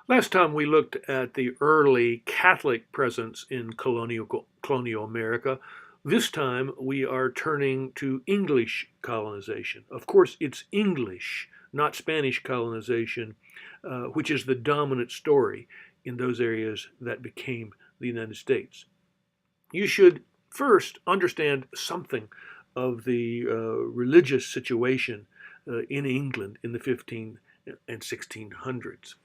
Last time we looked at the early Catholic presence in colonial America. This time we are turning to English colonization. Of course, it's English, not Spanish colonization, which is the dominant story in those areas that became the United States. You should first understand something of the religious situation in England in the 15 and 1600s.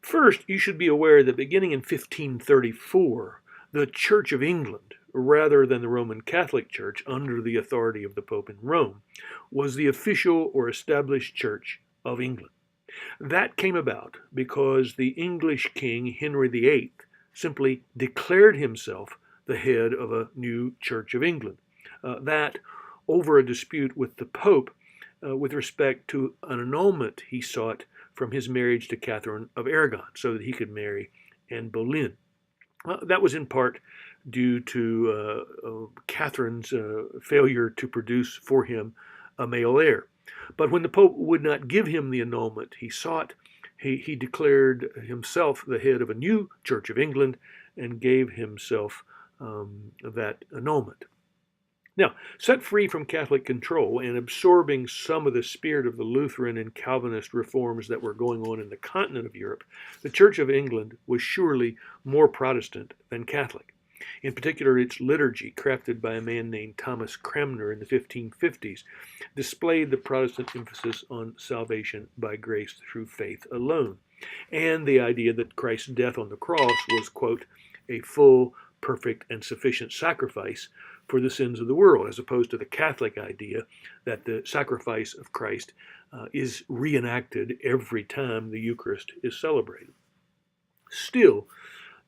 First, you should be aware that beginning in 1534, the Church of England, rather than the Roman Catholic Church under the authority of the Pope in Rome, was the official or established Church of England. That came about because the English king Henry VIII simply declared himself the head of a new Church of England. That over a dispute with the Pope with respect to an annulment he sought from his marriage to Catherine of Aragon so that he could marry Anne Boleyn. That was in part due to Catherine's failure to produce for him a male heir. But when the Pope would not give him the annulment he sought, he declared himself the head of a new Church of England and gave himself that annulment. Now, set free from Catholic control and absorbing some of the spirit of the Lutheran and Calvinist reforms that were going on in the continent of Europe, the Church of England was surely more Protestant than Catholic. In particular, its liturgy, crafted by a man named Thomas Cranmer in the 1550s, displayed the Protestant emphasis on salvation by grace through faith alone, and the idea that Christ's death on the cross was, quote, a full, perfect, and sufficient sacrifice for the sins of the world, as opposed to the Catholic idea that the sacrifice of Christ is reenacted every time the Eucharist is celebrated. Still,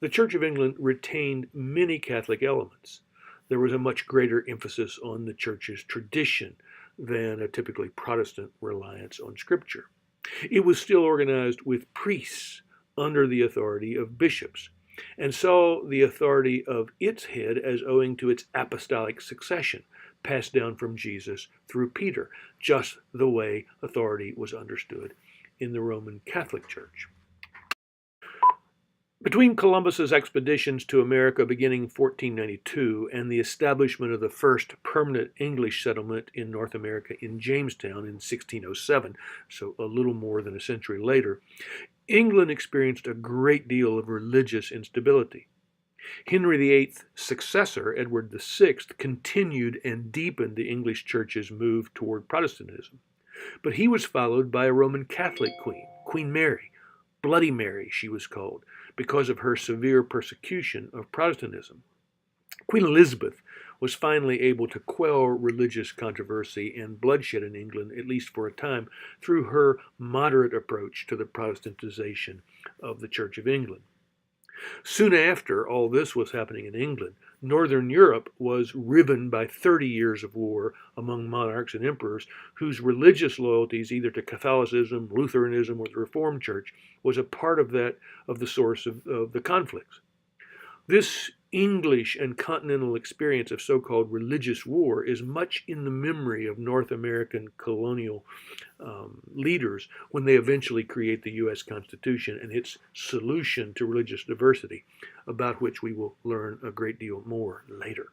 the Church of England retained many Catholic elements. There was a much greater emphasis on the Church's tradition than a typically Protestant reliance on Scripture. It was still organized with priests under the authority of bishops, and saw the authority of its head as owing to its apostolic succession, passed down from Jesus through Peter, just the way authority was understood in the Roman Catholic Church. Between Columbus's expeditions to America beginning 1492 and the establishment of the first permanent English settlement in North America in Jamestown in 1607, so a little more than a century later, England experienced a great deal of religious instability. Henry VIII's successor, Edward VI, continued and deepened the English Church's move toward Protestantism. But he was followed by a Roman Catholic queen, Queen Mary. Bloody Mary, she was called, because of her severe persecution of Protestantism. Queen Elizabeth was finally able to quell religious controversy and bloodshed in England, at least for a time, through her moderate approach to the Protestantization of the Church of England. Soon after all this was happening in England, Northern Europe was riven by 30 years of war among monarchs and emperors whose religious loyalties, either to Catholicism, Lutheranism, or the Reformed Church, was a part of the source of the conflicts. This English and continental experience of so-called religious war is much in the memory of North American colonial leaders when they eventually create the U.S. Constitution and its solution to religious diversity, about which we will learn a great deal more later.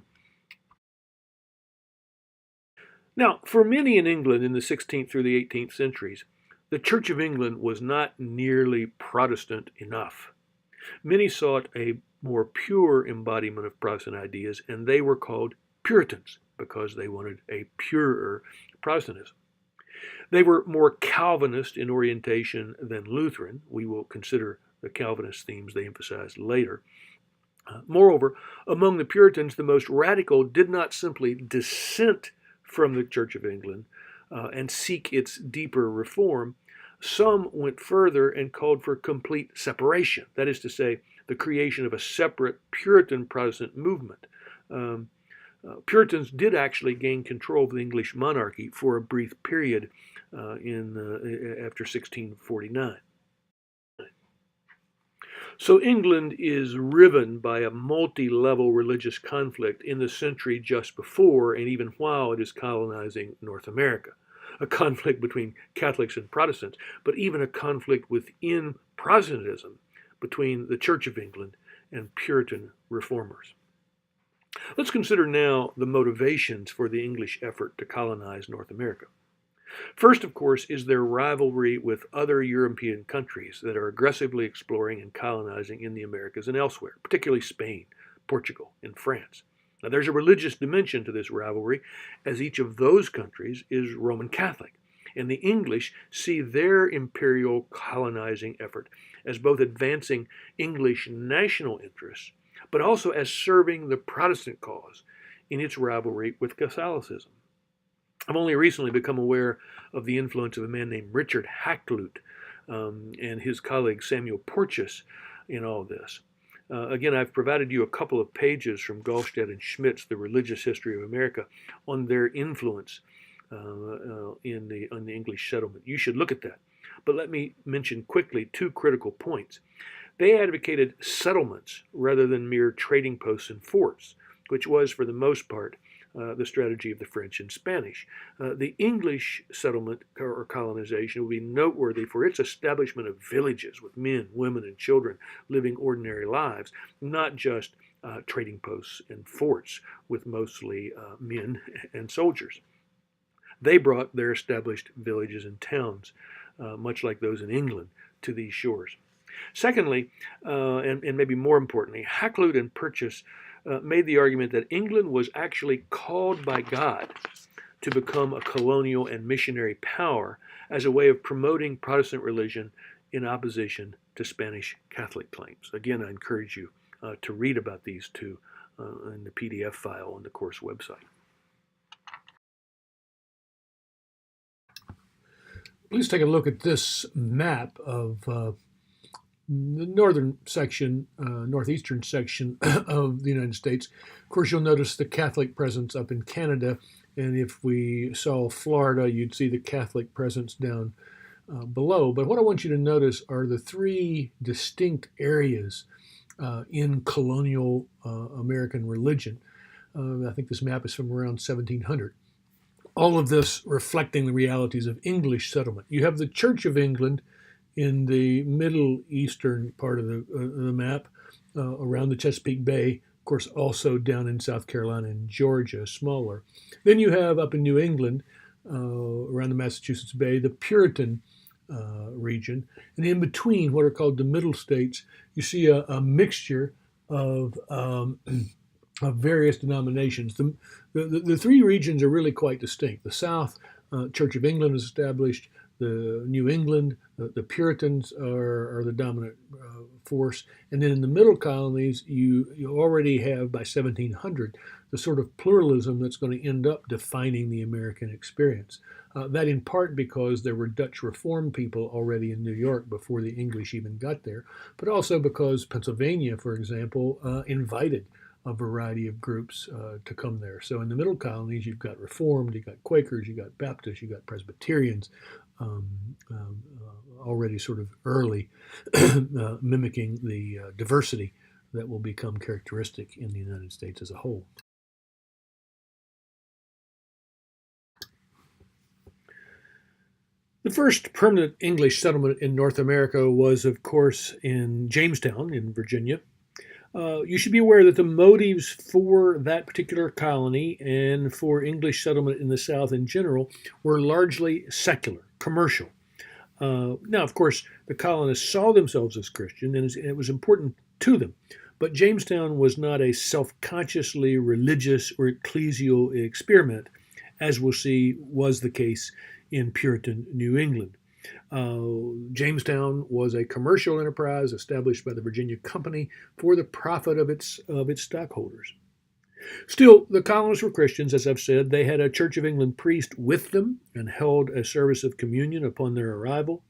Now, for many in England in the 16th through the 18th centuries, the Church of England was not nearly Protestant enough. Many sought a more pure embodiment of Protestant ideas, and they were called Puritans because they wanted a purer Protestantism. They were more Calvinist in orientation than Lutheran. We will consider the Calvinist themes they emphasized later. Moreover, among the Puritans, the most radical did not simply dissent from the Church of England and seek its deeper reform. Some went further and called for complete separation, that is to say, the creation of a separate Puritan Protestant movement. Puritans did actually gain control of the English monarchy for a brief period after 1649. So England is riven by a multi-level religious conflict in the century just before and even while it is colonizing North America. a conflict between Catholics and Protestants, but even a conflict within Protestantism between the Church of England and Puritan reformers. Let's consider now the motivations for the English effort to colonize North America. First, of course, is their rivalry with other European countries that are aggressively exploring and colonizing in the Americas and elsewhere, particularly Spain, Portugal, and France. Now, there's a religious dimension to this rivalry, as each of those countries is Roman Catholic, and the English see their imperial colonizing effort as both advancing English national interests, but also as serving the Protestant cause in its rivalry with Catholicism. I've only recently become aware of the influence of a man named Richard Hakluyt and his colleague Samuel Porteous in all this. Again, I've provided you a couple of pages from Gallstead and Schmidt's The Religious History of America on their influence on the English settlement. You should look at that. But let me mention quickly two critical points. They advocated settlements rather than mere trading posts and forts, which was, for the most part, the strategy of the French and Spanish. The English settlement or colonization will be noteworthy for its establishment of villages with men, women, and children living ordinary lives, not just trading posts and forts with mostly men and soldiers. They brought their established villages and towns, much like those in England, to these shores. Secondly, and maybe more importantly, Hakluyt and Purchas made the argument that England was actually called by God to become a colonial and missionary power as a way of promoting Protestant religion in opposition to Spanish Catholic claims. Again, I encourage you to read about these two in the PDF file on the course website. Please take a look at this map of the northern section, northeastern section of the United States. Of course, you'll notice the Catholic presence up in Canada, and if we saw Florida, you'd see the Catholic presence down below. But what I want you to notice are the three distinct areas in colonial American religion. I think this map is from around 1700. All of this reflecting the realities of English settlement. You have the Church of England in the middle eastern part of the map, around the Chesapeake Bay, of course, also down in South Carolina and Georgia, smaller. Then you have up in New England, around the Massachusetts Bay, the Puritan region. And in between, what are called the middle states, you see a mixture of various denominations. The three regions are really quite distinct. The South, Church of England is established. The New England, the Puritans are the dominant force. And then in the middle colonies, you already have, by 1700, the sort of pluralism that's going to end up defining the American experience. That in part because there were Dutch Reformed people already in New York before the English even got there, but also because Pennsylvania, for example, invited a variety of groups to come there. So in the middle colonies, you've got Reformed, you've got Quakers, you've got Baptists, you've got Presbyterians, already sort of early mimicking the diversity that will become characteristic in the United States as a whole. The first permanent English settlement in North America was, of course, in Jamestown in Virginia. You should be aware that the motives for that particular colony and for English settlement in the South in general were largely secular, commercial. Now, of course, the colonists saw themselves as Christian, and it was important to them. But Jamestown was not a self-consciously religious or ecclesial experiment, as we'll see was the case in Puritan New England. Jamestown was a commercial enterprise established by the Virginia Company for the profit of its stockholders. Still, the colonists were Christians, as I've said. They had a Church of England priest with them and held a service of communion upon their arrival.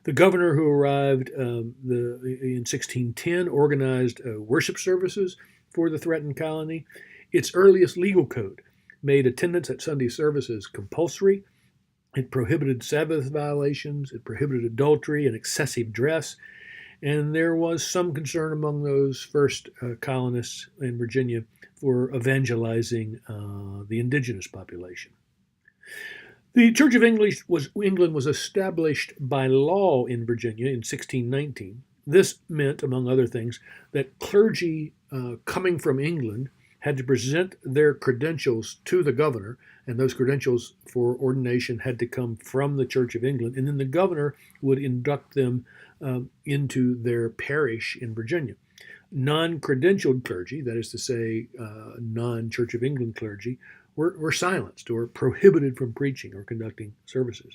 The governor who arrived in 1610 organized worship services for the threatened colony. Its earliest legal code made attendance at Sunday services compulsory. It prohibited Sabbath violations, it prohibited adultery and excessive dress, and there was some concern among those first colonists in Virginia for evangelizing the indigenous population. The Church of England was established by law in Virginia in 1619. This meant, among other things, that clergy coming from England had to present their credentials to the governor, and those credentials for ordination had to come from the Church of England, and then the governor would induct them into their parish in Virginia. Non-credentialed clergy, that is to say, non-Church of England clergy, were silenced or prohibited from preaching or conducting services.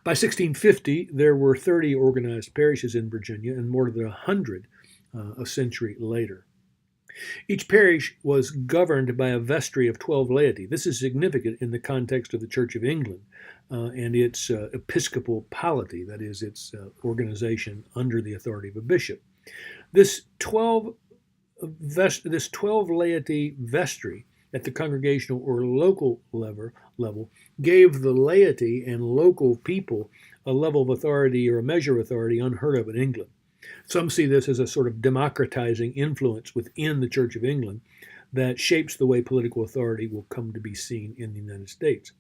By 1650, there were 30 organized parishes in Virginia and more than 100 a century later. Each parish was governed by a vestry of 12 laity. This is significant in the context of the Church of England and its episcopal polity, that is, its organization under the authority of a bishop. This 12 laity vestry at the congregational or local level gave the laity and local people a level of authority or a measure of authority unheard of in England. Some see this as a sort of democratizing influence within the Church of England that shapes the way political authority will come to be seen in the United States.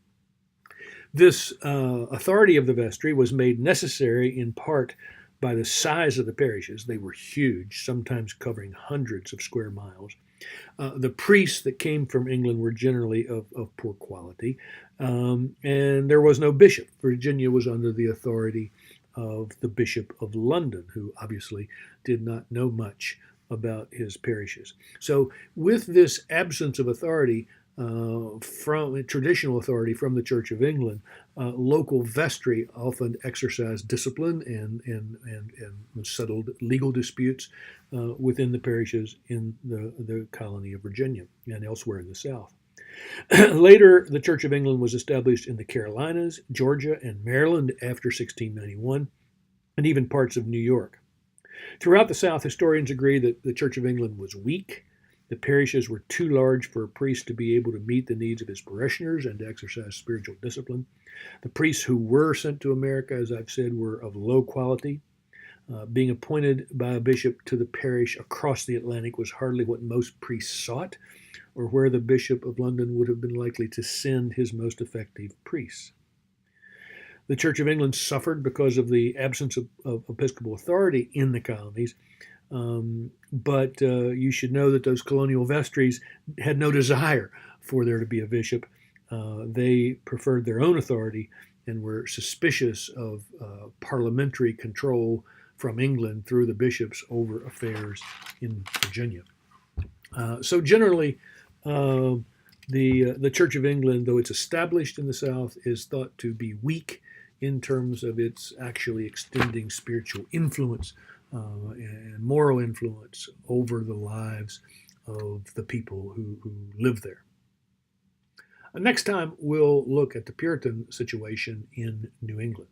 This authority of the vestry was made necessary in part by the size of the parishes. They were huge, sometimes covering hundreds of square miles. The priests that came from England were generally of poor quality, and there was no bishop. Virginia was under the authority of the Bishop of London, who obviously did not know much about his parishes. So with this absence of authority from traditional authority from the Church of England, local vestry often exercised discipline and settled legal disputes within the parishes in the colony of Virginia and elsewhere in the South. Later, the Church of England was established in the Carolinas, Georgia, and Maryland after 1691, and even parts of New York. Throughout the South, historians agree that the Church of England was weak. The parishes were too large for a priest to be able to meet the needs of his parishioners and to exercise spiritual discipline. The priests who were sent to America, as I've said, were of low quality. Being appointed by a bishop to the parish across the Atlantic was hardly what most priests sought, or where the Bishop of London would have been likely to send his most effective priests. The Church of England suffered because of the absence of episcopal authority in the colonies, but you should know that those colonial vestries had no desire for there to be a bishop. They preferred their own authority and were suspicious of parliamentary control from England through the bishops over affairs in Virginia. So generally, the Church of England, though it's established in the South, is thought to be weak in terms of its actually extending spiritual influence and moral influence over the lives of the people who live there. Next time, we'll look at the Puritan situation in New England.